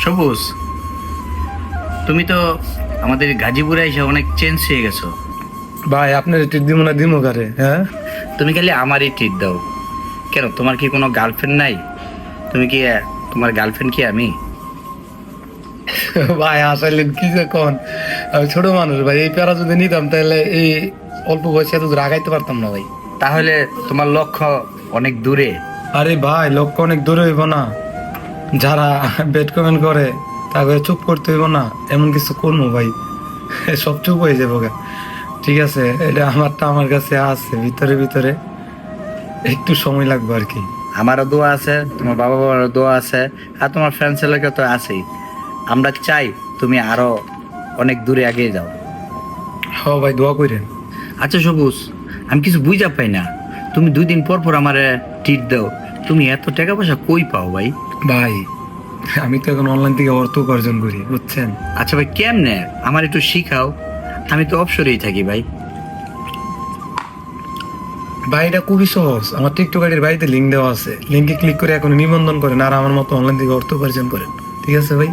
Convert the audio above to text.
সবুজ, তুমি তো আমাদের গাজীপুরে এসে অনেক চেঞ্জ হয়ে গেছো। ভাই আপনার ট্রিট দিব না দিমো কারে? হ্যাঁ তুমি খালি আমারই ট্রিট দাও কেন? তোমার কি কোনো গার্লফ্রেন্ড নাই? তুমি কি তোমার গার্লফ্রেন্ড কি আমি? ভাই আসলে কি যে কোন, আমি ছোট মানুষ ভাই, এই প্যারা যদি নিতাম তাহলে এই অল্প বয়সে এত দূর আগাইতে পারতাম না ভাই। তাহলে তোমার লক্ষ্য অনেক দূরে। আরে ভাই লক্ষ্য অনেক দূরে হইব না, যারা বেড কমেন্ট করে তাকে চুপ করতে হইব না, এমন কিছু করবো ভাই সব চুপ হয়ে যাবো গা। ঠিক আছে, এটা আমারটা আমার কাছে আছে ভিতরে ভিতরে, একটু সময় লাগবে আর কি। আমারও দোয়া আছে, তোমার বাবা বাবারও দোয়া আছে, আর তোমার ফ্রেন্ড এলাকা তো আছেই। আমরা চাই তুমি আরো অনেক দূরে এগিয়ে যাও। হ ভাই দোয়া করেন। আচ্ছা সবুজ, আমি কিছু বুঝা পাই না, তুমি 2 দিন পর পর আমার ট্রিট দাও, তুমি এত টাকা পয়সা কই পাও ভাই? ভাই আমি তো এখন অনলাইন থেকে অর্থ উপার্জন করি, বুঝছেন? আচ্ছা ভাই, কেমনে আমার একটু শিখাও, আমি তো অবসরেই থাকি ভাই। ভাই এটা খুবই সহজ, আমার টিকটক আইডির বাড়িতে লিঙ্ক দেওয়া আছে, লিঙ্কে ক্লিক করে এখন নিবন্ধন করেন আর আমার মতো অনলাইন থেকে অর্থ উপার্জন করেন। ঠিক আছে ভাই?